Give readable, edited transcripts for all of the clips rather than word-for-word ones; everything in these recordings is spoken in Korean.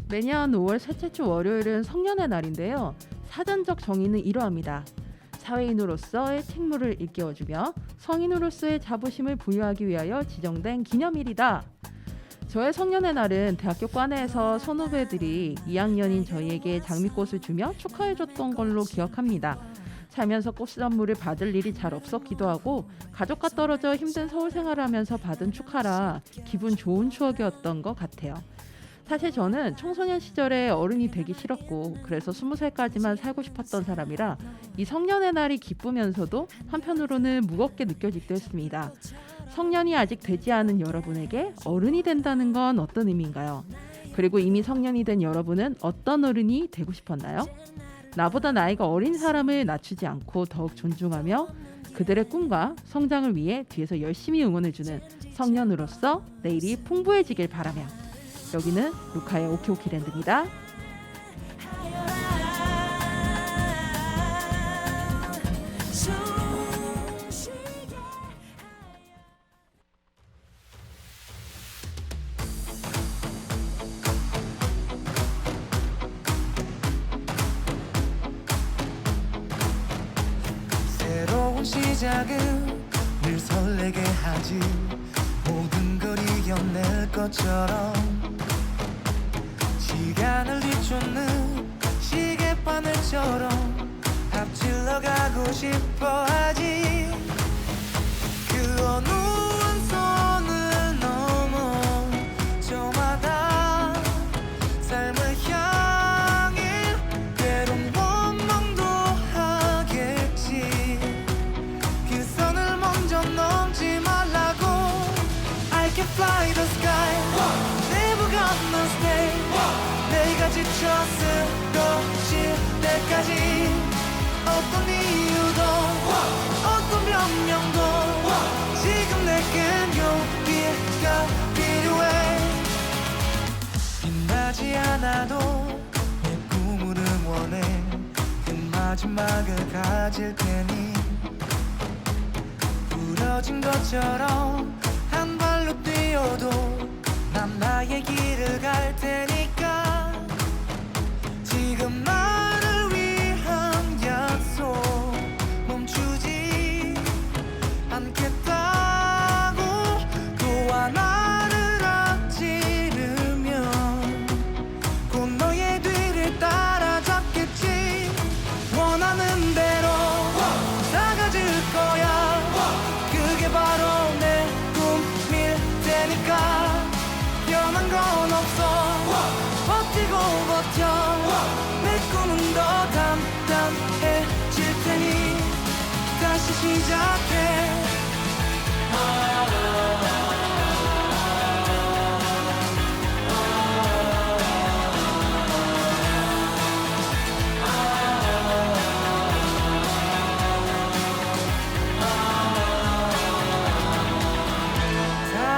매년 5월 셋째 주 월요일은 성년의 날인데요. 사전적 정의는 이러합니다. 사회인으로서의 책무를 일깨워주며 성인으로서의 자부심을 부여하기 위하여 지정된 기념일이다. 저의 성년의 날은 대학교 과내에서 선후배들이 2학년인 저희에게 장미꽃을 주며 축하해줬던 걸로 기억합니다. 살면서 꽃 선물을 받을 일이 잘 없었기도 하고 가족과 떨어져 힘든 서울 생활을 하면서 받은 축하라 기분 좋은 추억이었던 것 같아요. 사실 저는 청소년 시절에 어른이 되기 싫었고 그래서 20살까지만 살고 싶었던 사람이라 이 성년의 날이 기쁘면서도 한편으로는 무겁게 느껴지기도 했습니다. 성년이 아직 되지 않은 여러분에게 어른이 된다는 건 어떤 의미인가요? 그리고 이미 성년이 된 여러분은 어떤 어른이 되고 싶었나요? 나보다 나이가 어린 사람을 낮추지 않고 더욱 존중하며 그들의 꿈과 성장을 위해 뒤에서 열심히 응원해주는 성년으로서 내일이 풍부해지길 바라며 여기는 루카의 오키오키랜드입니다. 새로운 시작은 늘 설레게 하지 모든 걸 이겨낼 것처럼 시간을 뒤쫓는 시계바늘처럼 앞질러 가고 싶어 하지 그 어느 한 선을 넘어 저마다 삶을 향해 때론 원망도 하겠지 그 선을 먼저 넘지 말라고 I can fly the sky Never gonna stay 내가 지쳐 쓰러질 때까지 어떤 이유도 어떤 변명도 지금 내겐 용기가 필요해 빛나지 않아도 내 꿈을 응원해 그 마지막을 가질 테니 부러진 것처럼 한 발로 뛰어도 난 나의 길을 갈 테니까 지금 나를 위한 약속 멈추지 않겠다고 또 하나를 앞지르면 곧 너의 뒤를 따라잡겠지 원하는 대로 나가질 거야 그게 바로 내 꿈일 테니까 변한 건 없어 버티고 버텨 내 꿈은 더 단단해질 테니 다시 시작해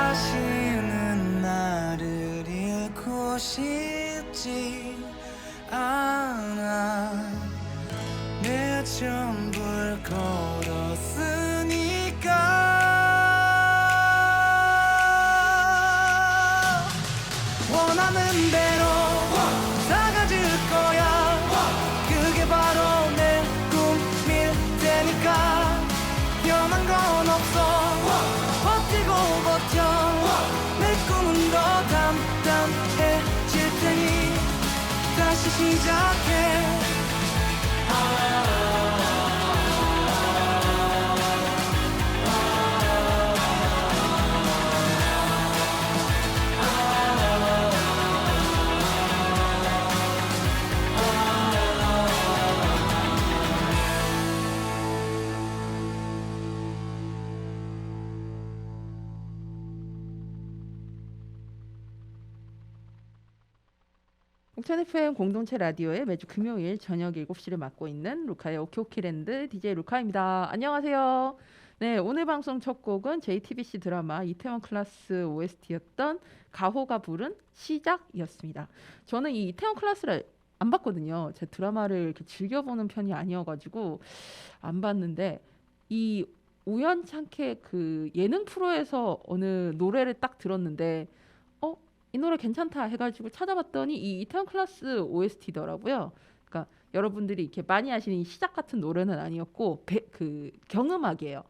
다시는 나를 잃고 싶지 않아 내 전부를 걸었으니까 원하는 대로 나가질 거야 그게 바로 내 꿈일 테니까 변한 건 없어 버티고 버텨 내 꿈은 더 단단해질 테니 다시 시작해 옥천 FM 공동체 라디오의 매주 금요일 저녁 7시를 맡고 있는 루카의 오키오키랜드 DJ 루카입니다. 안녕하세요. 네, 오늘 방송 첫 곡은 JTBC 드라마 이태원 클라스 OST였던 가호가 부른 시작이었습니다. 저는 이 이태원 클라스를 안 봤거든요. 제 드라마를 이렇게 즐겨보는 편이 아니어가지고 안 봤는데 이 우연찮게 그 예능 프로에서 어느 노래를 딱 들었는데 이 노래 괜찮다 해가지고 찾아봤더니 이 이태원 클라스 OST더라고요. 그러니까 여러분들이 이렇게 많이 아시는 이 시작 같은 노래는 아니었고 그 경음악이에요.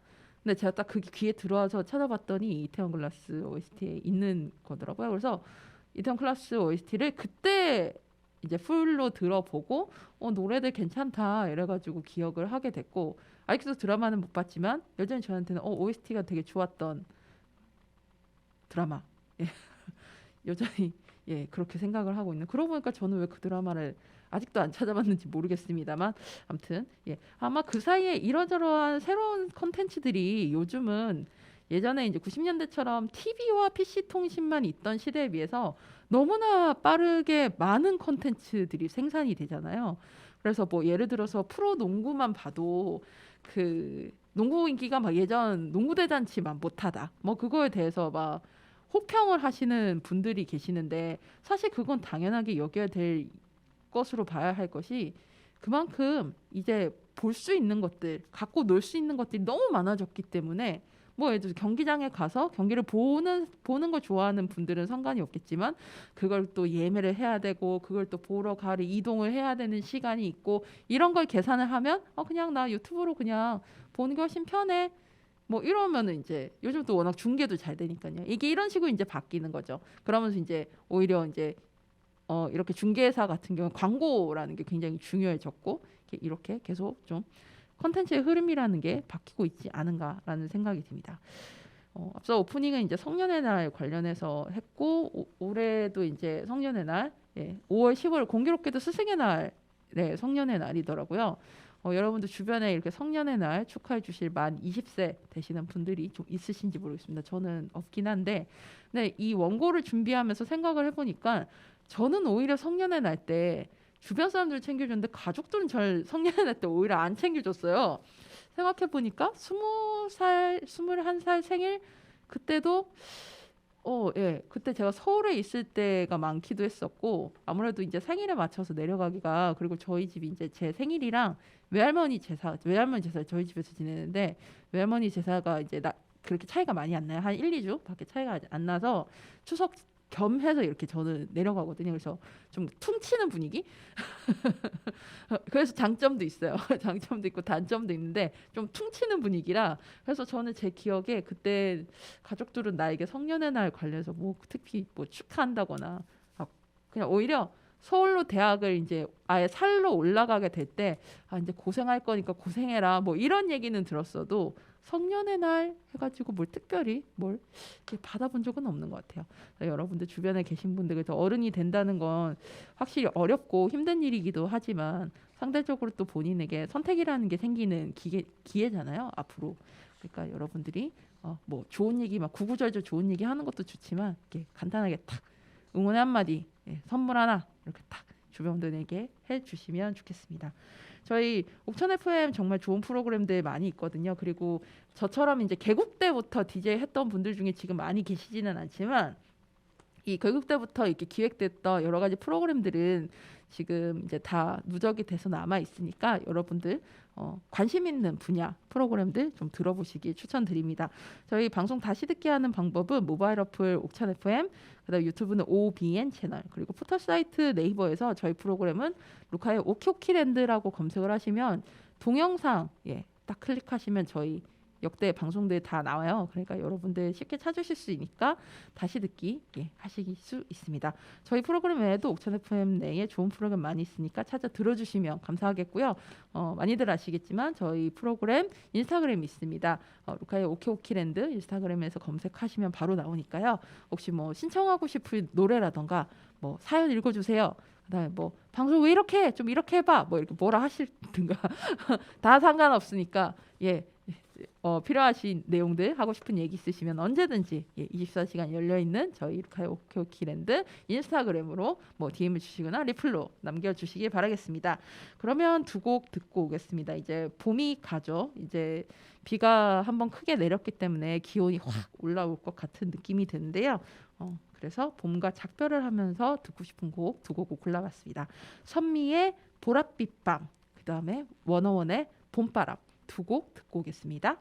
근데 제가 딱 그게 귀에 들어와서 찾아봤더니 이 이태원 클라스 OST에 있는 거더라고요. 그래서 이태원 클라스 OST를 그때 이제 풀로 들어보고 노래들 괜찮다 이래가지고 기억을 하게 됐고 아직도 드라마는 못 봤지만 여전히 저한테는 OST가 되게 좋았던 드라마. 예. 여전히 예 그렇게 생각을 하고 있는. 그러고 보니까 저는 왜 그 드라마를 아직도 안 찾아봤는지 모르겠습니다만 아무튼 예 아마 그 사이에 이러저러한 새로운 컨텐츠들이 요즘은 예전에 이제 90년대처럼 TV와 PC 통신만 있던 시대에 비해서 너무나 빠르게 많은 컨텐츠들이 생산이 되잖아요. 그래서 뭐 예를 들어서 프로 농구만 봐도 그 농구 인기가 막 예전 농구 대잔치만 못하다 뭐 그거에 대해서 막 혹평을 하시는 분들이 계시는데 사실 그건 당연하게 여겨야 될 것으로 봐야 할 것이 그만큼 이제 볼 수 있는 것들, 갖고 놀 수 있는 것들이 너무 많아졌기 때문에 뭐 예를 들어 경기장에 가서 경기를 보는 걸 좋아하는 분들은 상관이 없겠지만 그걸 또 예매를 해야 되고 그걸 또 보러 가를 이동을 해야 되는 시간이 있고 이런 걸 계산을 하면 그냥 나 유튜브로 그냥 보는 게 훨씬 편해. 뭐 이러면은 이제 요즘 또 워낙 중계도 잘 되니까요. 이게 이런 식으로 이제 바뀌는 거죠. 그러면서 이제 오히려 이제 이렇게 중개사 같은 경우 광고라는 게 굉장히 중요해졌고 이렇게 계속 좀 컨텐츠의 흐름이라는 게 바뀌고 있지 않은가라는 생각이 듭니다. 앞서 오프닝은 이제 성년의 날 관련해서 했고 올해도 이제 성년의 날 5월 10월 공교롭게도 스승의 날 성년의 날이더라고요. 여러분들 주변에 이렇게 성년의 날 축하해 주실 만 20세 되시는 분들이 좀 있으신지 모르겠습니다. 저는 없긴 한데 근데 이 원고를 준비하면서 생각을 해보니까 저는 오히려 성년의 날 때 주변 사람들 챙겨줬는데 가족들은 절 성년의 날 때 오히려 안 챙겨줬어요. 생각해 보니까 20살, 21살 생일 그때도 예. 그때 제가 서울에 있을 때가 많기도 했었고 아무래도 이제 생일에 맞춰서 내려가기가 그리고 저희 집이 이제 제 생일이랑 외할머니 제사 저희 집에서 지내는데 외할머니 제사가 이제 그렇게 차이가 많이 안 나요. 한 1, 2주 밖에 차이가 안 나서 추석 겸해서 이렇게 저는 내려가거든요. 그래서 좀 퉁치는 분위기? 그래서 장점도 있어요. 장점도 있고 단점도 있는데 좀 퉁치는 분위기라 그래서 저는 제 기억에 그때 가족들은 나에게 성년의 날 관련해서 뭐 특히 뭐 축하한다거나 그냥 오히려 서울로 대학을 이제 아예 살러 올라가게 될 때 이제 고생할 거니까 고생해라 뭐 이런 얘기는 들었어도 성년의 날 해가지고 뭘 특별히 뭘 이렇게 받아본 적은 없는 것 같아요. 여러분들 주변에 계신 분들 그래서 어른이 된다는 건 확실히 어렵고 힘든 일이기도 하지만 상대적으로 또 본인에게 선택이라는 게 생기는 기회잖아요. 앞으로. 그러니까 여러분들이 뭐 좋은 얘기 막 구구절절 좋은 얘기 하는 것도 좋지만 이렇게 간단하게 탁 응원의 한마디 선물 하나 이렇게 탁 주변분들에게 해주시면 좋겠습니다. 저희 옥천 FM 정말 좋은 프로그램들 많이 있거든요. 그리고 저처럼 이제 개국 때부터 DJ 했던 분들 중에 지금 많이 계시지는 않지만 이 개국 때부터 이렇게 기획됐던 여러 가지 프로그램들은 지금 이제 다 누적이 돼서 남아 있으니까 여러분들 관심 있는 분야 프로그램들 좀 들어보시기 추천드립니다. 저희 방송 다시 듣기 하는 방법은 모바일 어플 옥천 FM, 그다음 유튜브는 OBN 채널, 그리고 포털 사이트 네이버에서 저희 프로그램은 루카의 오키오키랜드라고 검색을 하시면 동영상 딱 클릭하시면 저희 역대 방송들 다 나와요. 그러니까 여러분들 쉽게 찾으실 수 있으니까 다시 듣기 하실 수 있습니다. 저희 프로그램 외에도 옥천 FM 내에 좋은 프로그램 많이 있으니까 찾아 들어주시면 감사하겠고요. 많이들 아시겠지만 저희 프로그램 인스타그램이 있습니다. 루카의 오키오키랜드 인스타그램에서 검색하시면 바로 나오니까요. 혹시 뭐 신청하고 싶은 노래라던가 뭐 사연 읽어주세요. 그다음에 뭐 방송 왜 이렇게 해? 좀 이렇게 해봐. 뭐 이렇게 뭐라 하실든가 다 상관없으니까 필요하신 내용들 하고 싶은 얘기 있으시면 언제든지 24시간 열려있는 저희 루카의 오키오키랜드 인스타그램으로 뭐 DM을 주시거나 리플로 남겨주시기 바라겠습니다. 그러면 두 곡 듣고 오겠습니다. 이제 봄이 가죠. 이제 비가 한번 크게 내렸기 때문에 기온이 확 올라올 것 같은 느낌이 드는데요. 그래서 봄과 작별을 하면서 듣고 싶은 곡 두 곡 골라봤습니다. 선미의 보랏빛 밤, 그 다음에 워너원의 봄바람 두 곡 듣고 오겠습니다.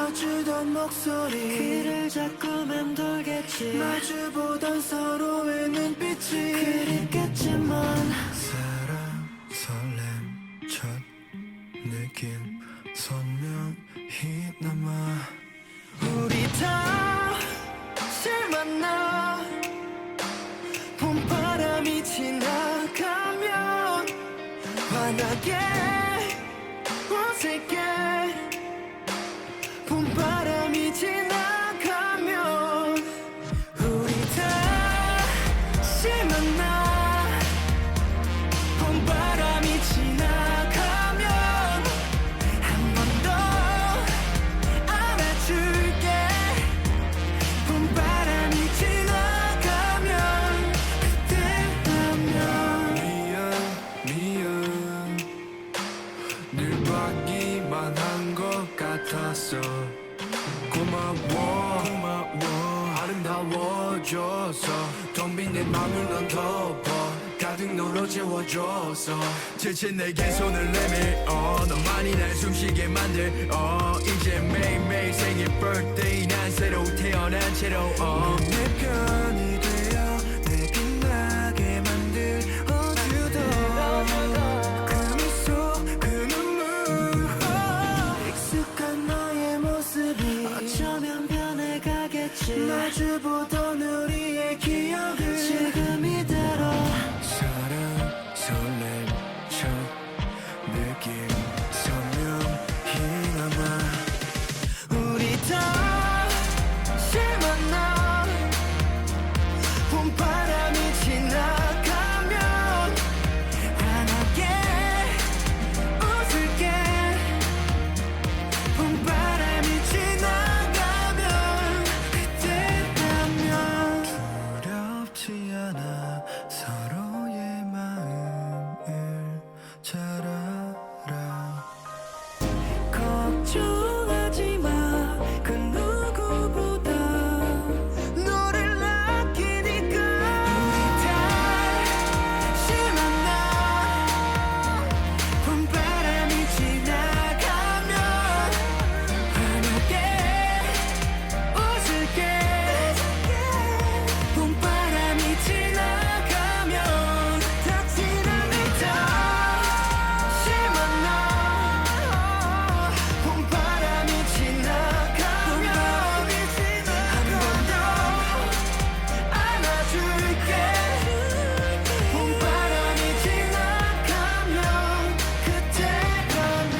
들려주던 목소리 귀를 자꾸 맴돌겠지 마주보던 서로의 눈빛이 그립겠지만 사랑 설렘 첫 느낌 선명히 남아 우리 다시 만나 봄바람이 지나가면 환하게 웃을게 봄바람이 지나가면 우리 다시 만나 봄바람이 지나가면 한 번 더 안아줄게 봄바람이 지나가면 그때라면 미안 늘 받기만 한 것 같았어 고마워 아름다워져서 텅 빈 내 맘을 넌 덮어 가득 너로 채워줘서 지친 내게 손을 내밀어 너만이 날 숨쉬게 만들어 이제 매일매일 생일 birthday 난 새로 태어난 채로 내 편이 되어 내 빛나게 만들어주던 그 미소 그 눈물 익숙한 너의 모습이 어쩌면 변해가겠지 마주보던 우리의 기억을 지금 이대로 사랑 설렘 첫 느낌 선명히 남아 우리 다시 만나 봄바람이 지나가면 환하게 웃을게 봄바람이 지나가면 그때라면 두렵지 않아 서로의 마음을 잘 알아 걱정하지 마그 누구보다 너를 아끼니까 우리 다시 만나 봄바람이 지나가면 환하게 웃을게 봄바람이 지나가면 다시는 우리 다시 만나 봄바람이 지나가면 한 번 더 안아줄게 봄바람이 지나가면 그때라면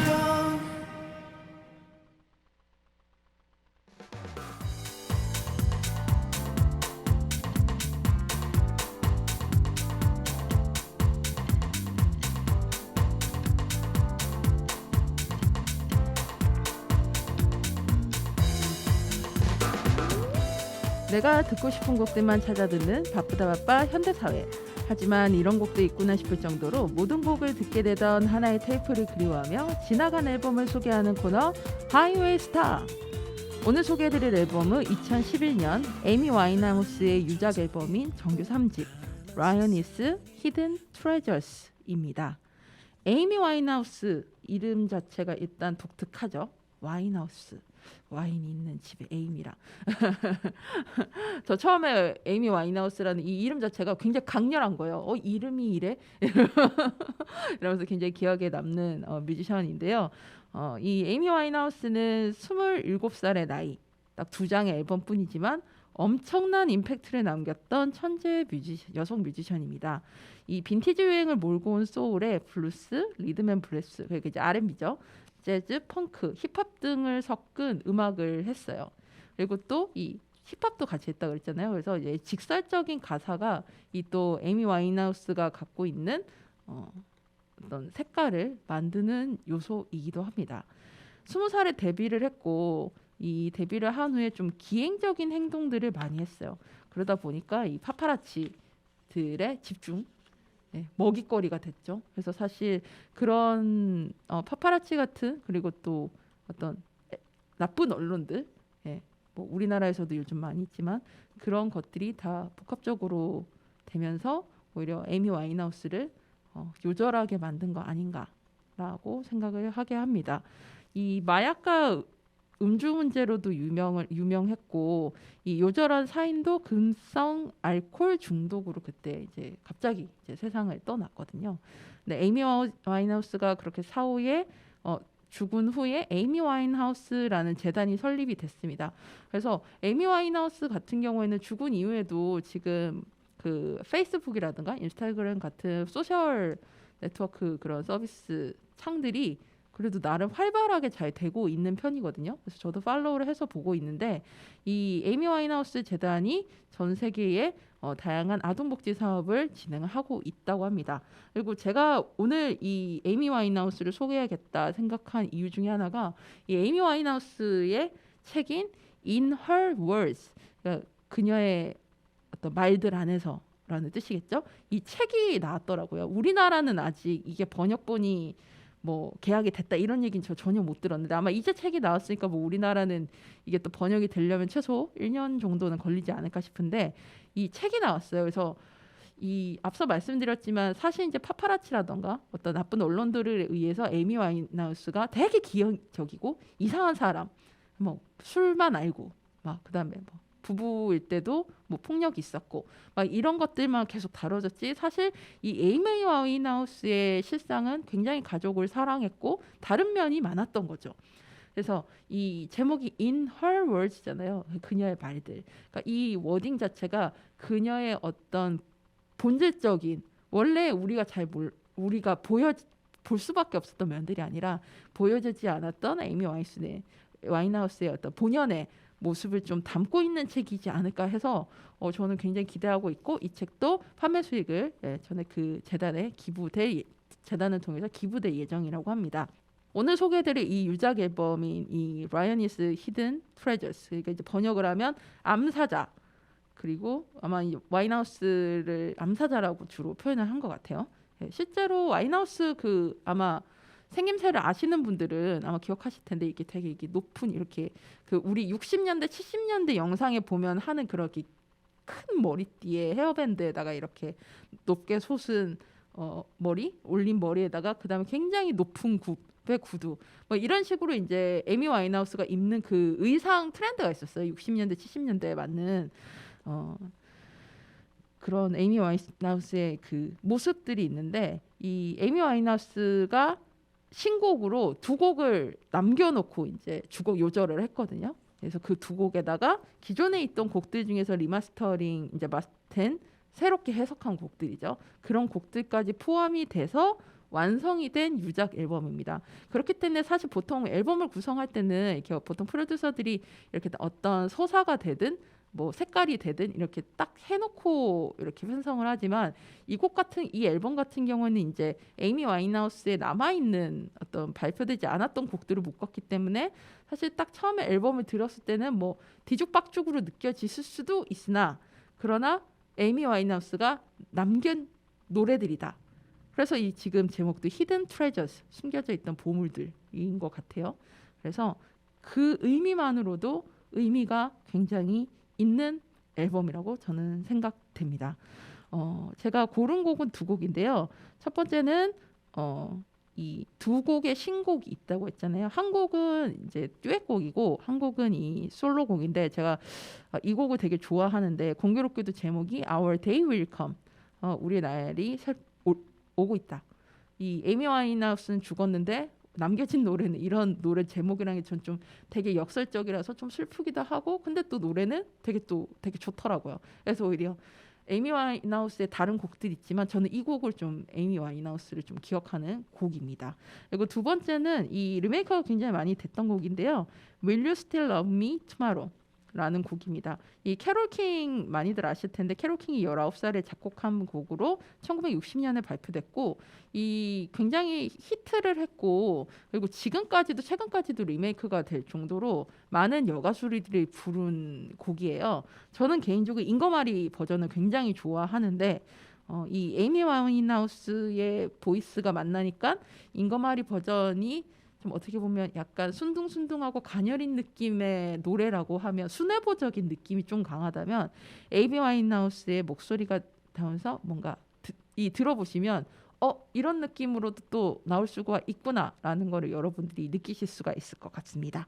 내가 듣고 싶은 곡들만 찾아 듣는 바쁘다 바빠 현대사회. 하지만 이런 곡도 있구나 싶을 정도로 모든 곡을 듣게 되던 하나의 테이프를 그리워하며 지나간 앨범을 소개하는 코너 하이웨이 스타. 오늘 소개해드릴 앨범은 2011년 에이미 와인하우스의 유작 앨범인 정규 3집 라이언이스 히든 트레저스입니다. 에이미 와인하우스 이름 자체가 일단 독특하죠. 와인하우스. 와인이 있는 집에 에이미라. 저 처음에 에이미 와인하우스라는 이 이름 자체가 굉장히 강렬한 거예요. 이름이 이래? 이러면서 굉장히 기억에 남는 뮤지션인데요. 이 에이미 와인하우스는 27살의 나이, 딱 2장의 앨범뿐이지만 엄청난 임팩트를 남겼던 천재 여성 뮤지션입니다. 이 빈티지 유행을 몰고 온 소울에 블루스, 리듬앤블레스, 그러니까 이제 R&B죠. 재즈, 펑크, 힙합 등을 섞은 음악을 했어요. 그리고 또 이 힙합도 같이 했다 그랬잖아요. 그래서 이제 직설적인 가사가 이 또 에이미 와인하우스가 갖고 있는 어떤 색깔을 만드는 요소이기도 합니다. 20살에 데뷔를 했고 이 데뷔를 한 후에 좀 기행적인 행동들을 많이 했어요. 그러다 보니까 이 파파라치들의 집중 먹잇거리가 됐죠. 그래서 사실 그런 파파라치 같은 그리고 또 어떤 나쁜 언론들, 뭐 우리나라에서도 요즘 많이 있지만 그런 것들이 다 복합적으로 되면서 오히려 에이미 와인하우스를 요절하게 만든 거 아닌가라고 생각을 하게 합니다. 이 마약과 음주 문제로도 유명했고 이 요절한 사인도 금성 알코올 중독으로 그때 이제 갑자기 이제 세상을 떠났거든요. 근데 에이미 와인하우스가 그렇게 사후에 죽은 후에 에이미 와인하우스라는 재단이 설립이 됐습니다. 그래서 에이미 와인하우스 같은 경우에는 죽은 이후에도 지금 그 페이스북이라든가 인스타그램 같은 소셜 네트워크 그런 서비스 창들이 그래도 나름 활발하게 잘 되고 있는 편이거든요. 그래서 저도 팔로우를 해서 보고 있는데 이 에이미 와인하우스 재단이 전 세계에 다양한 아동복지 사업을 진행하고 있다고 합니다. 그리고 제가 오늘 이 에이미 와인하우스를 소개해야겠다 생각한 이유 중에 하나가 이 에이미 와인하우스의 책인 In Her Words, 그러니까 그녀의 어떤 말들 안에서라는 뜻이겠죠. 이 책이 나왔더라고요. 우리나라는 아직 이게 번역본이 뭐 계약이 됐다 이런 얘기는 저 전혀 못 들었는데 아마 이제 책이 나왔으니까 뭐 우리나라는 이게 또 번역이 되려면 최소 1년 정도는 걸리지 않을까 싶은데 이 책이 나왔어요. 그래서 이 앞서 말씀드렸지만 사실 이제 파파라치라던가 어떤 나쁜 언론들에 의해서 에이미 와인하우스가 되게 기형적이고 이상한 사람, 뭐 술만 알고 막 그다음에 뭐 부부일 때도 뭐 폭력이 있었고 막 이런 것들만 계속 다뤄졌지 사실 이 에이미 와인하우스의 실상은 굉장히 가족을 사랑했고 다른 면이 많았던 거죠. 그래서 이 제목이 In Her Words잖아요. 그녀의 말들. 그러니까 이 워딩 자체가 그녀의 어떤 본질적인 원래 우리가 볼 수밖에 없었던 면들이 아니라 보여지지 않았던 에이미 와인하우스의 어떤 본연의 모습을 좀 담고 있는 책이지 않을까 해서 저는 굉장히 기대하고 있고 이 책도 판매 수익을 전에 그 재단을 통해서 기부될 예정이라고 합니다. 오늘 소개해드릴 이 유작 앨범인 이 라이언이스 히든 트레저스, 그러니까 이제 번역을 하면 암사자, 그리고 아마 이 와인하우스를 암사자라고 주로 표현을 한 것 같아요. 실제로 와인하우스 그 아마 생김새를 아시는 분들은 아마 기억하실 텐데 이게 되게 이게 높은 이렇게 그 우리 60년대 70년대 영상에 보면 하는 그렇게 큰 머리띠에 헤어밴드에다가 이렇게 높게 솟은 올린 머리에다가 그다음에 굉장히 높은 굽의 구두 뭐 이런 식으로 이제 에미 와인하우스가 입는 그 의상 트렌드가 있었어요. 60년대 70년대에 맞는 그런 에이미 와인하우스의 그 모습들이 있는데 이 에이미 와인하우스가 신곡으로 두 곡을 남겨놓고 이제 주곡 요절을 했거든요. 그래서 그 두 곡에다가 기존에 있던 곡들 중에서 리마스터링 이제 된 새롭게 해석한 곡들이죠. 그런 곡들까지 포함이 돼서 완성이 된 유작 앨범입니다. 그렇기 때문에 사실 보통 앨범을 구성할 때는 이렇게 보통 프로듀서들이 이렇게 어떤 서사가 되든 뭐 색깔이 되든 이렇게 딱 해놓고 이렇게 편성을 하지만 이 앨범 같은 경우는 이제 에이미 와인하우스에 남아있는 어떤 발표되지 않았던 곡들을 묶었기 때문에 사실 딱 처음에 앨범을 들었을 때는 뭐 뒤죽박죽으로 느껴지실 수도 있으나 그러나 에이미 와인하우스가 남긴 노래들이다. 그래서 이 지금 제목도 히든 트레저스, 숨겨져 있던 보물들인 것 같아요. 그래서 그 의미만으로도 의미가 굉장히 있는 앨범이라고 저는 생각됩니다. 제가 고른 곡은 두 곡인데요. 첫 번째는 이 두 곡의 신곡이 있다고 했잖아요. 한 곡은 이제 듀엣곡이고 한 곡은 이 솔로곡인데 제가 이 곡을 되게 좋아하는데 공교롭게도 제목이 Our Day Will Come, 우리의 날이 오고 있다. 이 에이미 와인하우스는 죽었는데 남겨진 노래는 이런 노래 제목이랑 전 좀 되게 역설적이라서 좀 슬프기도 하고 근데 또 노래는 되게 좋더라고요. 그래서 오히려 에이미 와인하우스의 다른 곡들이 있지만 저는 이 곡을 좀 에이미 와인하우스를 좀 기억하는 곡입니다. 그리고 두 번째는 이 리메이크가 굉장히 많이 됐던 곡인데요. Will You Still Love Me Tomorrow? 라는 곡입니다. 이 캐롤 킹 많이들 아실 텐데 캐롤 킹이 19살에 작곡한 곡으로 1960년에 발표됐고 이 굉장히 히트를 했고 그리고 최근까지도 리메이크가 될 정도로 많은 여가수들이 부른 곡이에요. 저는 개인적으로 잉거마리 버전을 굉장히 좋아하는데 이 에이미 와인하우스의 보이스가 만나니까 잉거마리 버전이 좀 어떻게 보면 약간 순둥순둥하고 가녀린 느낌의 노래라고 하면 순애보적인 느낌이 좀 강하다면 에이미 와인하우스의 목소리가 나오면서 뭔가 들어보시면 이런 느낌으로도 또 나올 수가 있구나라는 거를 여러분들이 느끼실 수가 있을 것 같습니다.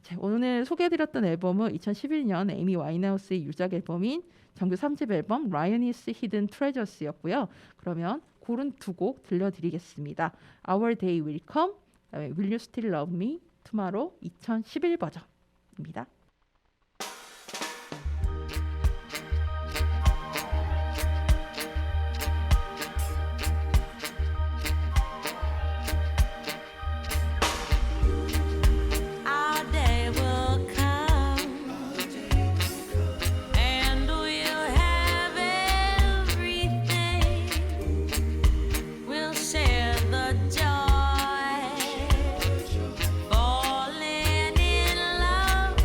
자, 오늘 소개해드렸던 앨범은 2011년 에이미 와인하우스의 유작 앨범인 정규 3집 앨범 라이언이스 히든 트레저스였고요. 그러면 고른 두 곡 들려드리겠습니다. Our Day Will Come, 그다음에 Will You Still Love Me, Tomorrow 2011 버전입니다. Our day will come, and we'll have everything. We'll share the joy, falling in love.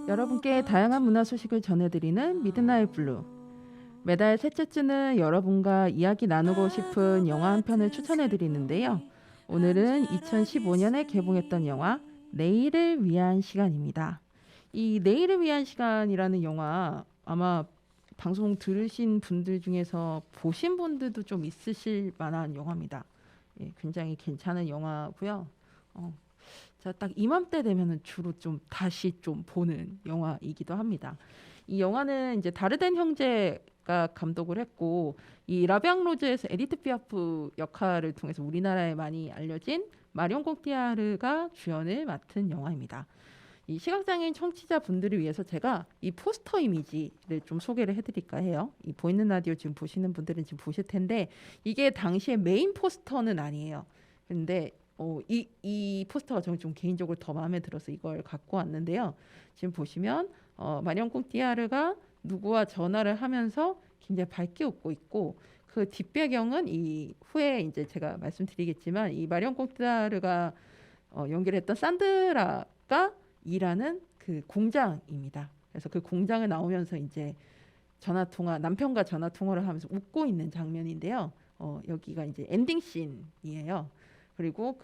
여러분께 다양한 문화 소식을 전해드리는 미드나잇 블루. 매달 셋째 주는 여러분과 이야기 나누고 싶은 영화 한 편을 추천해드리는데요. 오늘은 2015년에 개봉했던 영화 내일을 위한 시간입니다. 이 내일을 위한 시간이라는 영화 아마 방송 들으신 분들 중에서 보신 분들도 좀 있으실 만한 영화입니다. 예, 굉장히 괜찮은 영화고요. 딱 이맘때 되면은 주로 좀 다시 좀 보는 영화이기도 합니다. 이 영화는 이제 다르덴 형제가 감독을 했고 이 라비앙 로즈에서 에디트 피아프 역할을 통해서 우리나라에 많이 알려진 마리옹 코티야르가 주연을 맡은 영화입니다. 이 시각장애인 청취자분들을 위해서 제가 이 포스터 이미지를 좀 소개를 해드릴까 해요. 이 보이는 라디오 지금 보시는 분들은 지금 보실 텐데 이게 당시에 메인 포스터는 아니에요. 근데 이 포스터가 저는 좀 개인적으로 더 마음에 들어서 이걸 갖고 왔는데요. 지금 보시면 마리옹 코티야르가 누구와 전화를 하면서 굉장히 밝게 웃고 있고 그 뒷배경은 이 후에 이제 제가 말씀드리겠지만 이 마리옹 코티야르가 연기를 했던 산드라가 일하는 그 공장입니다. 그래서 그 공장에 나오면서 이제 남편과 전화 통화를 하면서 웃고 있는 장면인데요. 여기가 이제 엔딩 씬이에요. 그리고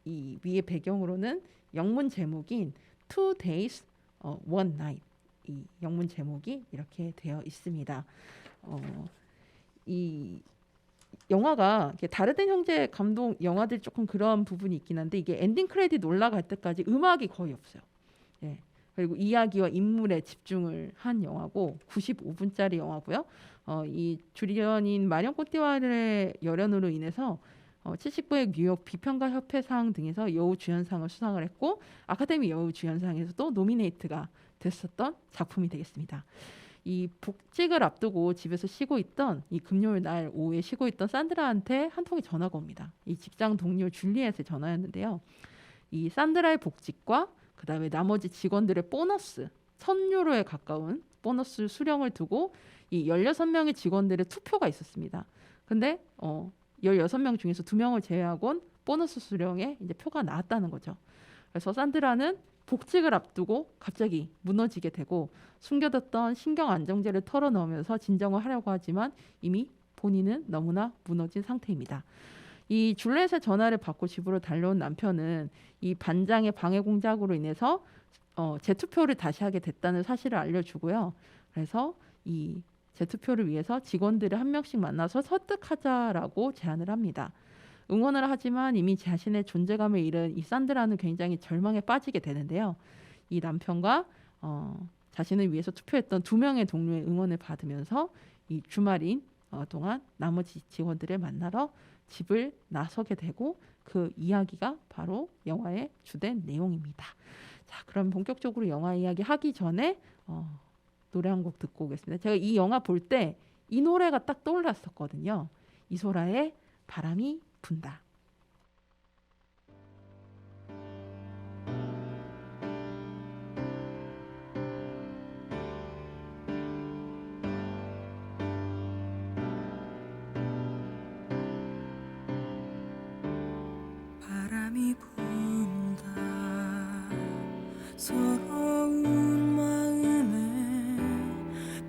이 위에 배경으로는 영문 제목인 Two Days, One Night 이 영문 제목이 이렇게 되어 있습니다. 이 영화가 다르덴 형제 감독 영화들 조금 그런 부분이 있긴 한데 이게 엔딩 크레딧 올라갈 때까지 음악이 거의 없어요. 예. 그리고 이야기와 인물에 집중을 한 영화고 95분짜리 영화고요. 이 주연인 마리옹 코티야르의 열연으로 인해서 79회 뉴욕 비평가 협회상 등에서 여우 주연상을 수상을 했고 아카데미 여우 주연상에서도 노미네이트가 됐었던 작품이 되겠습니다. 이 복직을 앞두고 집에서 쉬고 있던 이 금요일 날 오후에 쉬고 있던 산드라한테 한 통의 전화가 옵니다. 이 직장 동료 줄리엣의 전화였는데요. 이 산드라의 복직과 그다음에 나머지 직원들의 보너스 1,000유로에 가까운 보너스 수령을 두고 이 16명의 직원들의 투표가 있었습니다. 근데 16명 중에서 2명을 제외하고는 보너스 수령에 이제 표가 나왔다는 거죠. 그래서 산드라는 복직을 앞두고 갑자기 무너지게 되고 숨겨뒀던 신경 안정제를 털어넣으면서 진정을 하려고 하지만 이미 본인은 너무나 무너진 상태입니다. 이 줄렛의 전화를 받고 집으로 달려온 남편은 이 반장의 방해 공작으로 인해서 재투표를 다시 하게 됐다는 사실을 알려주고요. 그래서 이 재투표를 위해서 직원들을 한 명씩 만나서 설득하자라고 제안을 합니다. 응원을 하지만 이미 자신의 존재감을 잃은 이 산드라는 굉장히 절망에 빠지게 되는데요. 이 남편과 자신을 위해서 투표했던 2명의 동료의 응원을 받으면서 이 주말인 동안 나머지 직원들을 만나러 집을 나서게 되고 그 이야기가 바로 영화의 주된 내용입니다. 자, 그럼 본격적으로 영화 이야기 하기 전에 노래 한 곡 듣고 오겠습니다. 제가 이 영화 볼 때 이 노래가 딱 떠올랐었거든요. 이소라의 바람이 분다. 바람이 분다 서러운 마음에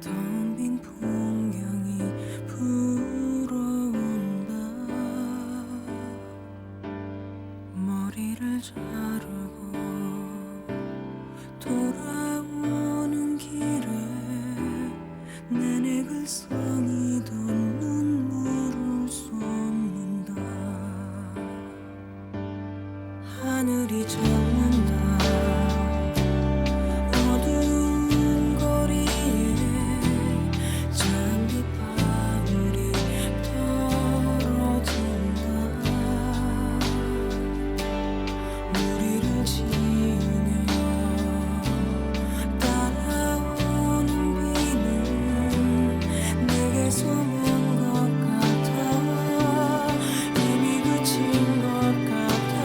텅 빈 풍경이 불어온다 머리를 자르고 돌아오는 길에 내내 글썽이던 눈물을 쏟는다 하늘이 젖는다 어두운 거리에 잔디방울이 떨어진다 무리를 지으며 따라오는 비는 내게서 먼 것 같아 이미 그친 것 같아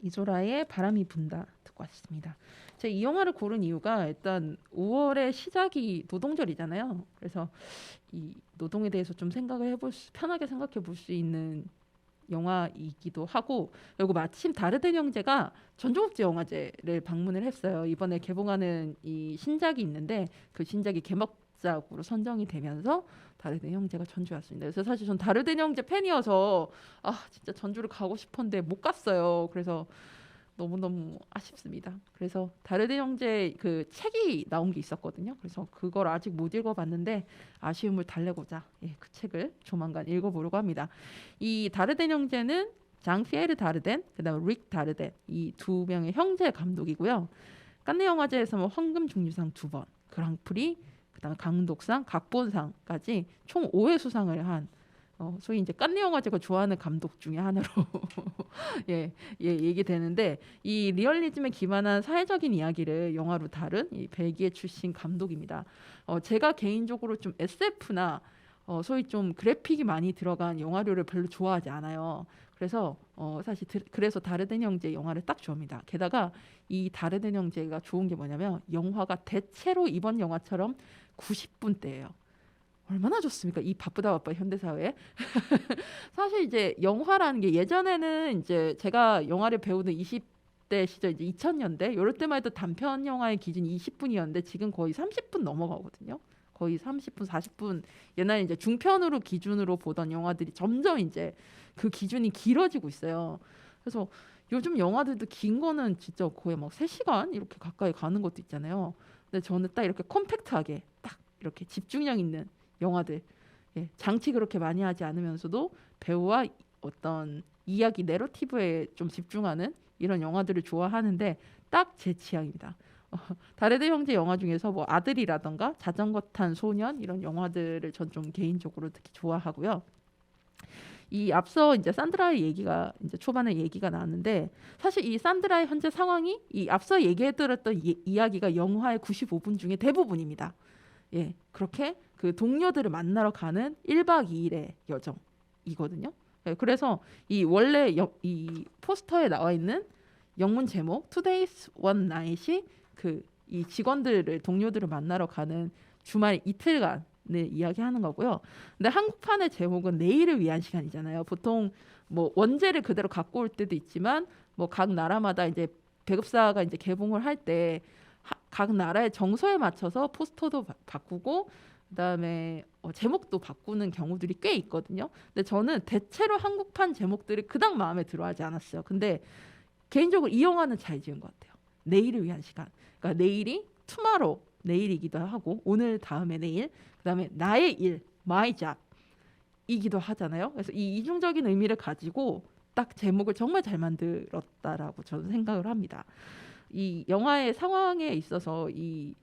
이소라의 바람이 분다 듣고 왔습니다. 제가 이 영화를 고른 이유가 일단 5월의 시작이 노동절이잖아요. 그래서 이 노동에 대해서 좀 편하게 생각해 볼 수 있는 영화이기도 하고, 그리고 마침 다르덴 형제가 전주국제영화제를 방문을 했어요. 이번에 개봉하는 이 신작이 있는데 그 신작이 개막작으로 선정이 되면서 다르덴 형제가 전주에 왔습니다. 그래서 사실 전 다르덴 형제 팬이어서 진짜 전주를 가고 싶었는데 못 갔어요. 그래서 너무너무 아쉽습니다. 그래서 다르덴 형제 그 책이 나온 게 있었거든요. 그래서 그걸 아직 못 읽어봤는데 아쉬움을 달래고자 그 책을 조만간 읽어보려고 합니다. 이 다르덴 형제는 장 피에르 다르덴, 그다음에 릭 다르덴, 이 두 명의 형제 감독이고요. 칸네 영화제에서 황금 종려상 2번, 그랑프리, 그다음에 감독상, 각본상까지 총 5회 수상을 한 소위 이제 칸네 영화제가 좋아하는 감독 중에 하나로 얘기되는데, 이 리얼리즘에 기반한 사회적인 이야기를 영화로 다룬 이 벨기에 출신 감독입니다. 제가 개인적으로 좀 SF나 소위 좀 그래픽이 많이 들어간 영화류를 별로 좋아하지 않아요. 그래서 사실 그래서 다르덴 형제 영화를 딱 좋아합니다. 게다가 이 다르덴 형제가 좋은 게 뭐냐면 영화가 대체로 이번 영화처럼 90분대예요. 얼마나 좋습니까? 이 바쁘다 현대사회에. 사실 이제 영화라는 게 예전에는 이제 제가 영화를 배우는 20대 시절, 이제 2000년대 이럴 때만 해도 단편 영화의 기준이 20분이었는데 지금 거의 30분 넘어가거든요. 거의 30분, 40분. 옛날에 이제 중편으로 기준으로 보던 영화들이 점점 이제 그 기준이 길어지고 있어요. 그래서 요즘 영화들도 긴 거는 진짜 거의 막 3시간 이렇게 가까이 가는 것도 있잖아요. 근데 저는 딱 이렇게 컴팩트하게 딱 이렇게 집중력 있는 영화들, 장치 그렇게 많이 하지 않으면서도 배우와 어떤 이야기 내러티브에 좀 집중하는 이런 영화들을 좋아하는데 딱 제 취향입니다. 다르덴 형제 영화 중에서 뭐 아들이라던가 자전거 탄 소년 이런 영화들을 전 좀 개인적으로 특히 좋아하고요. 이 앞서 이제 산드라의 얘기가 이제 초반에 얘기가 나왔는데, 사실 이 산드라의 현재 상황이 이 앞서 얘기해드렸던 이야기가 영화의 95분 중에 대부분입니다. 그렇게 그 동료들을 만나러 가는 1박 2일의 여정이거든요. 그래서 이 원래 이 포스터에 나와 있는 영문 제목 Two Days One Night이 그 이 직원들을 동료들을 만나러 가는 주말 이틀간을 이야기하는 거고요. 근데 한국판의 제목은 내일을 위한 시간이잖아요. 보통 뭐 원제를 그대로 갖고 올 때도 있지만 뭐 각 나라마다 이제 배급사가 이제 개봉을 할 때 각 나라의 정서에 맞춰서 포스터도 바꾸고 그다음에 제목도 바꾸는 경우들이 꽤 있거든요. 근데 저는 대체로 한국판 제목들이 그닥 마음에 들어하지 않았어요. 근데 개인적으로 이 영화는 잘 지은 것 같아요. 내일을 위한 시간. 그러니까 내일이 투마로우, 내일이기도 하고 오늘 다음에 내일, 그다음에 나의 일, my job이기도 하잖아요. 그래서 이 이중적인 의미를 가지고 딱 제목을 정말 잘 만들었다라고 저는 생각을 합니다. 이 영화의 상황에 있어서 이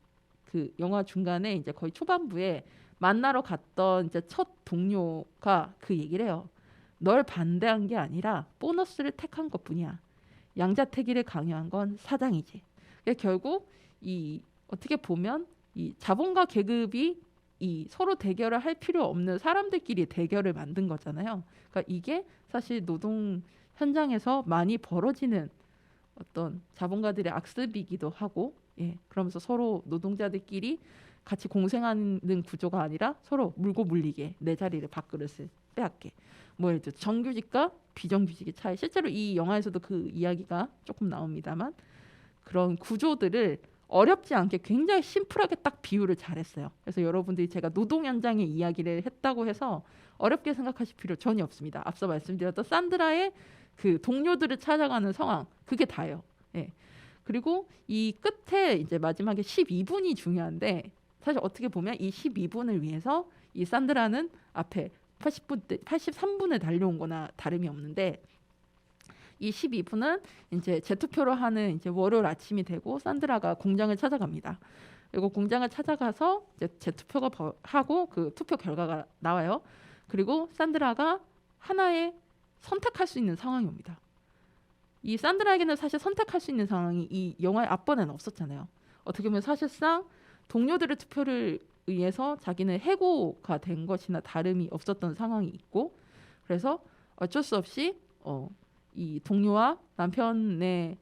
그 영화 중간에 이제 거의 초반부에 만나러 갔던 이제 첫 동료가 그 얘기를 해요. 널 반대한 게 아니라 보너스를 택한 것뿐이야. 양자택일을 강요한 건 사장이지. 그러니까 결국 이 어떻게 보면 이 자본과 계급이 이 서로 대결을 할 필요 없는 사람들끼리 대결을 만든 거잖아요. 그러니까 이게 사실 노동 현장에서 많이 벌어지는 어떤 자본가들의 악습이기도 하고, 그러면서 서로 노동자들끼리 같이 공생하는 구조가 아니라 서로 물고 물리게 내 자리를 밥그릇을 빼앗게. 뭐 예를 들어 정규직과 비정규직의 차이. 실제로 이 영화에서도 그 이야기가 조금 나옵니다만 그런 구조들을 어렵지 않게 굉장히 심플하게 딱 비유를 잘했어요. 그래서 여러분들이 제가 노동 현장의 이야기를 했다고 해서 어렵게 생각하실 필요 전혀 없습니다. 앞서 말씀드렸던 산드라의 그 동료들을 찾아가는 상황, 그게 다예요. 그리고 이 끝에 이제 마지막에 12분이 중요한데, 사실 어떻게 보면 이 12분을 위해서 이 산드라는 앞에 83분을 달려온 거나 다름이 없는데, 이 12분은 이제 재투표를 하는 이제 월요일 아침이 되고 산드라가 공장을 찾아갑니다. 그리고 공장을 찾아가서 이제 재투표가 하고 그 투표 결과가 나와요. 그리고 산드라가 하나의 선택할 수 있는 상황이 옵니다. 이 산드라에게는 사실 선택할 수 있는 상황이 이 영화의 앞번에는 없었잖아요. 어떻게 보면 사실상 동료들의 투표를 의해서 자기는 해고가 된 것이나 다름이 없었던 상황이 있고, 그래서 어쩔 수 없이 이 동료와 남편의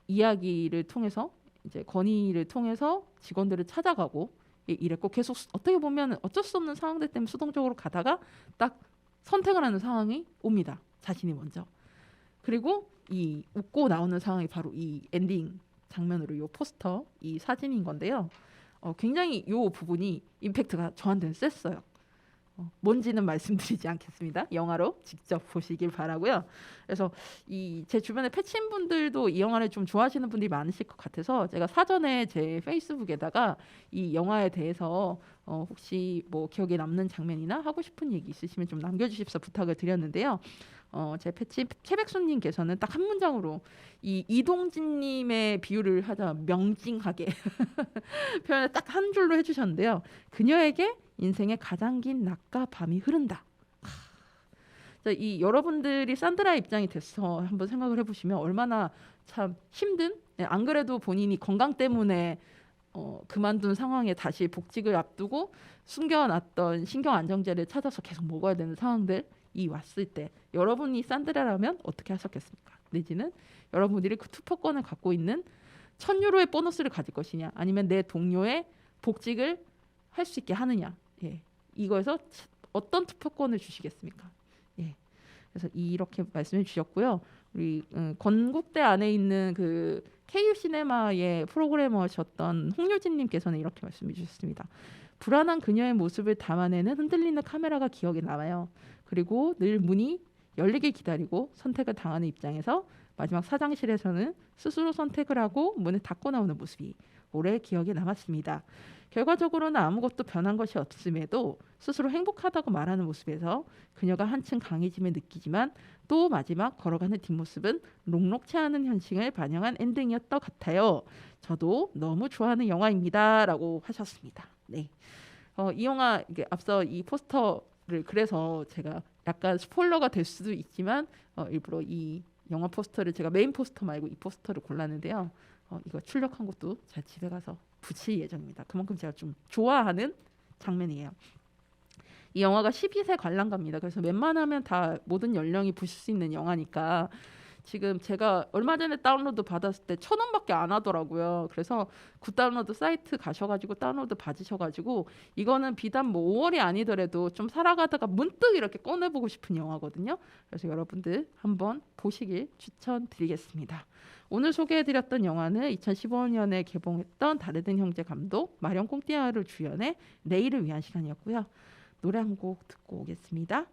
이야기를 통해서 이제 건의를 통해서 직원들을 찾아가고 이랬고 계속 어떻게 보면 어쩔 수 없는 상황들 때문에 수동적으로 가다가 딱 선택을 하는 상황이 옵니다. 자신이 먼저. 그리고 이 웃고 나오는 상황이 바로 이 엔딩 장면으로 이 포스터 이 사진인 건데요. 굉장히 이 부분이 임팩트가 저한테는 셌어요. 뭔지는 말씀드리지 않겠습니다. 영화로 직접 보시길 바라고요. 그래서 이 제 주변에 패친 분들도 이 영화를 좀 좋아하시는 분들이 많으실 것 같아서 제가 사전에 제 페이스북에다가 이 영화에 대해서 혹시 뭐 기억에 남는 장면이나 하고 싶은 얘기 있으시면 좀 남겨주십사 부탁을 드렸는데요. 제 패치 최백수님께서는 딱 한 문장으로 이 이동진님의 비유를 하자 명징하게 표현을 딱 한 줄로 해주셨는데요. 그녀에게 인생의 가장 긴 낮과 밤이 흐른다. 이 여러분들이 산드라의 입장이 돼서 한번 생각을 해보시면 얼마나 참 힘든. 안 그래도 본인이 건강 때문에 그만둔 상황에 다시 복직을 앞두고 숨겨놨던 신경안정제를 찾아서 계속 먹어야 되는 상황들이 왔을 때 여러분이 산드라라면 어떻게 하셨겠습니까? 내지는 여러분들이 그 투표권을 갖고 있는 1,000유로의 보너스를 가질 것이냐 아니면 내 동료의 복직을 할 수 있게 하느냐. 예. 이거에서 어떤 투표권을 주시겠습니까? 예. 그래서 이렇게 말씀해 주셨고요. 우리 건국대 안에 있는 그 KU 시네마의 프로그래머셨던 홍유진님께서는 이렇게 말씀해 주셨습니다. 불안한 그녀의 모습을 담아내는 흔들리는 카메라가 기억에 남아요. 그리고 늘 문이 열리길 기다리고 선택을 당하는 입장에서 마지막 사장실에서는 스스로 선택을 하고 문을 닫고 나오는 모습이 오래 기억에 남았습니다. 결과적으로는 아무것도 변한 것이 없음에도 스스로 행복하다고 말하는 모습에서 그녀가 한층 강해짐을 느끼지만 또 마지막 걸어가는 뒷모습은 녹록치 않은 현실을 반영한 엔딩이었던 것 같아요. 저도 너무 좋아하는 영화입니다. 라고 하셨습니다. 네. 이 영화 이게 앞서 이 포스터를 그래서 제가 약간 스포일러가 될 수도 있지만 일부러 이 영화 포스터를 제가 메인 포스터 말고 이 포스터를 골랐는데요. 이거 출력한 것도 제가 집에 가서 붙일 예정입니다. 그만큼 제가 좀 좋아하는 장면이에요. 이 영화가 12세 관람가입니다. 그래서 웬만하면 다 모든 연령이 보실 수 있는 영화니까 지금 제가 얼마 전에 다운로드 받았을 때 1,000원밖에 안 하더라고요. 그래서 굿다운로드 사이트 가셔가지고 다운로드 받으셔가지고 이거는 비단 뭐 5월이 아니더라도 좀 살아가다가 문득 이렇게 꺼내보고 싶은 영화거든요. 그래서 여러분들 한번 보시길 추천드리겠습니다. 오늘 소개해드렸던 영화는 2015년에 개봉했던 다르든 형제 감독 마련 꽁띠아를 주연해 내일을 위한 시간이었고요. 노래 한 곡 듣고 오겠습니다.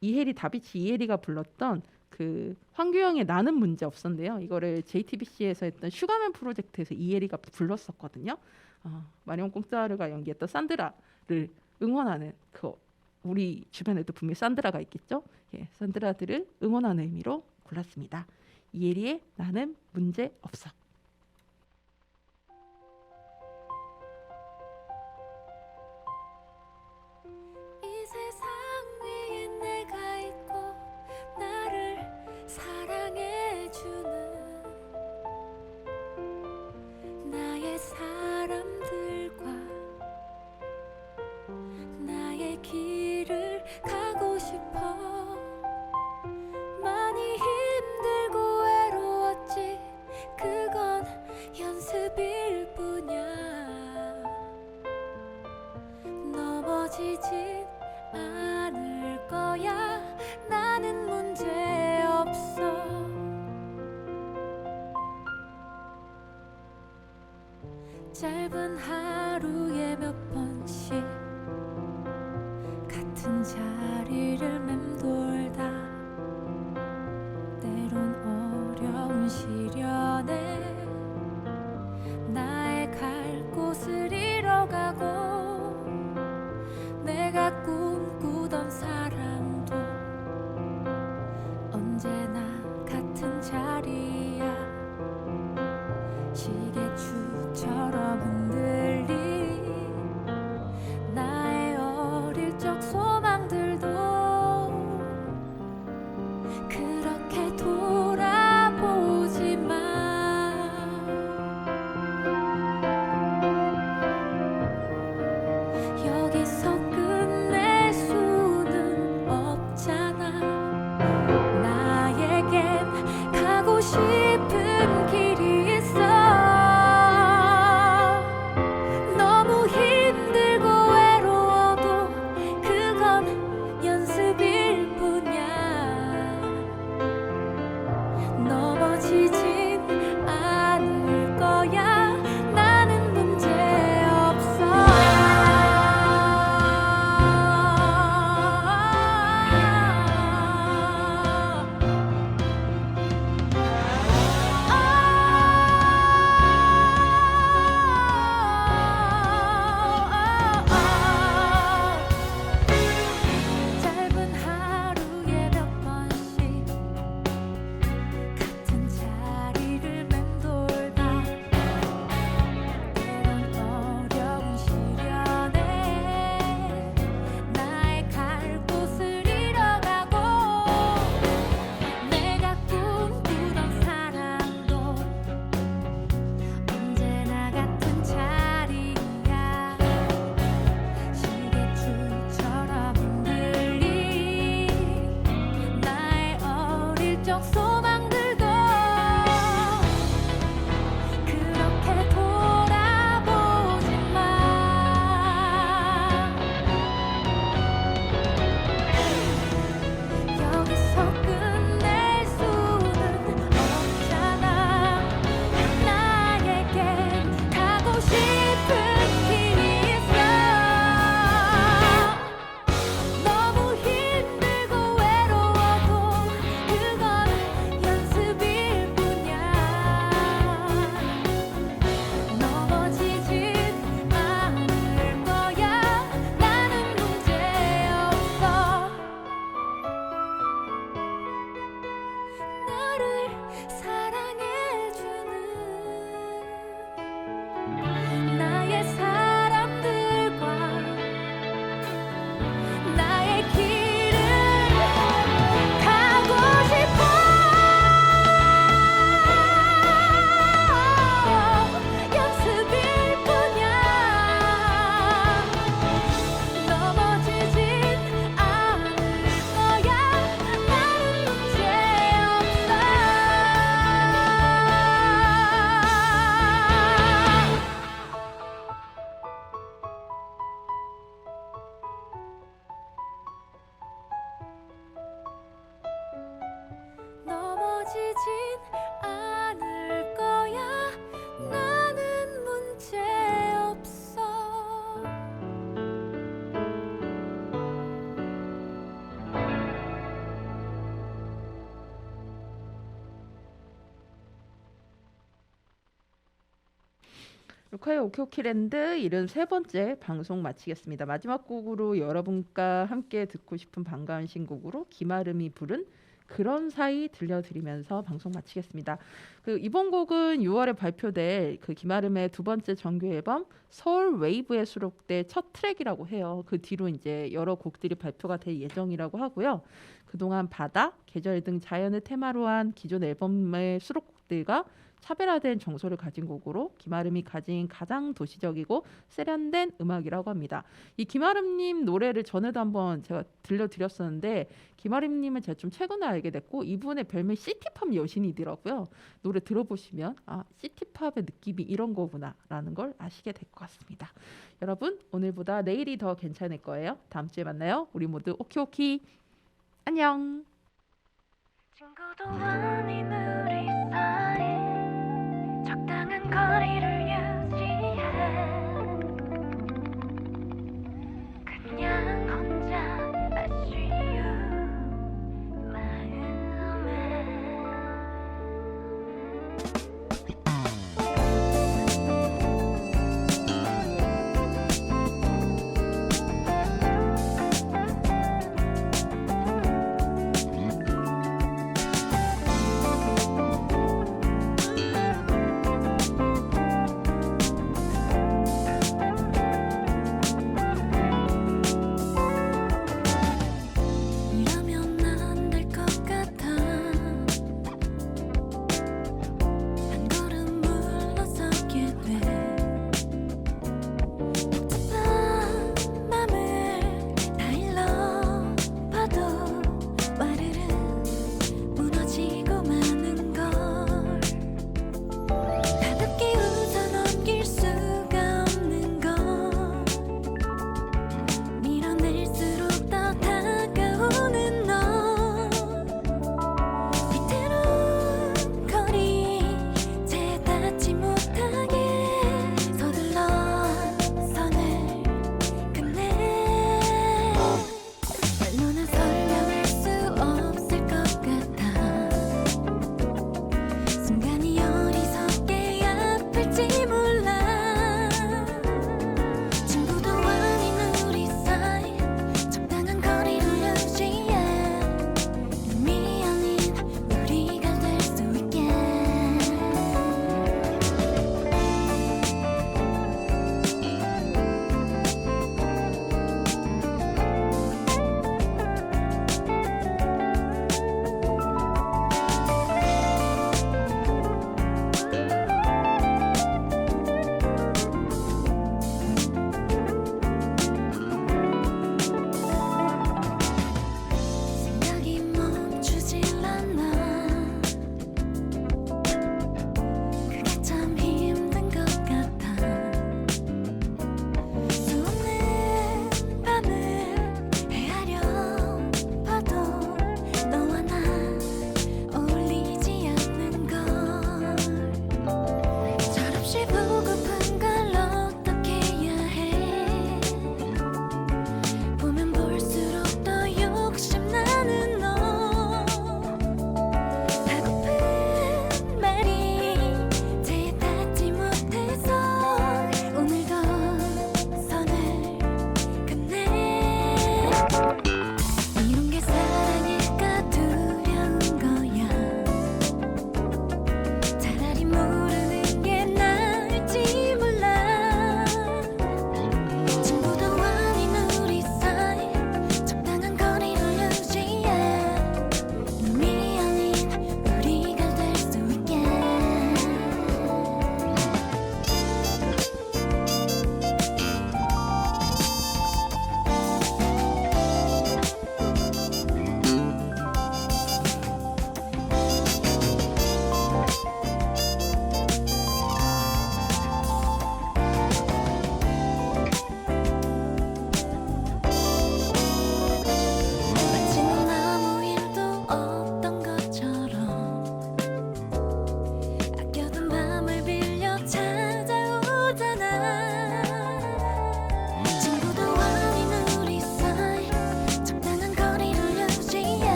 이혜리 다비치 이혜리가 불렀던 그 황규영의 나는 문제 없었는데요. 이거를 JTBC에서 했던 슈가맨 프로젝트에서 이혜리가 불렀었거든요. 마련 꽁띠아르가 연기했던 산드라를 응원하는 그 우리 주변에도 분명히 산드라가 있겠죠. 예, 산드라들을 응원하는 의미로 골랐습니다. 이혜리의 나는 문제 없어. 이 세상 위에 내가 있고 나를 사랑해주는 나의 사람들과 나의 길을 가고 싶어. 많이 힘들고 외로웠지 그건 연습일 뿐이야. 넘어지진 않을 거야. 나는 문제 없어. 짧은 하루에 몇 번씩 같은 자리를 맴돌다 때론 어려운 시련에 나의 갈 곳을 잃어가고 내가 꿈꾸던 사랑도 언제나 같은 자리야. 시계추처럼 흔들린 나의 어릴 적 소망들도 그렇게 돌아보지 마. 조카의 오키오키랜드 73번째 방송 마치겠습니다. 마지막 곡으로 여러분과 함께 듣고 싶은 반가운 신곡으로 김아름이 부른 그런 사이 들려드리면서 방송 마치겠습니다. 이번 곡은 6월에 발표될 김아름의 두 번째 정규 앨범 서울 웨이브에 수록된 첫 트랙이라고 해요. 그 뒤로 이제 여러 곡들이 발표가 될 예정이라고 하고요. 그동안 바다, 계절 등 자연을 테마로 한 기존 앨범의 수록곡들과 차별화된 정서를 가진 곡으로 김아름이 가진 가장 도시적이고 세련된 음악이라고 합니다. 이 김아름님 노래를 전에도 한번 제가 들려드렸었는데 김아름님은 제가 좀 최근에 알게 됐고 이분의 별명 시티팝 여신이더라고요. 노래 들어보시면 시티팝의 느낌이 이런 거구나라는 걸 아시게 될 것 같습니다. 여러분 오늘보다 내일이 더 괜찮을 거예요. 다음 주에 만나요. 우리 모두 오키오키 안녕. 친구도 아닌 우리 사이 적당한 거리를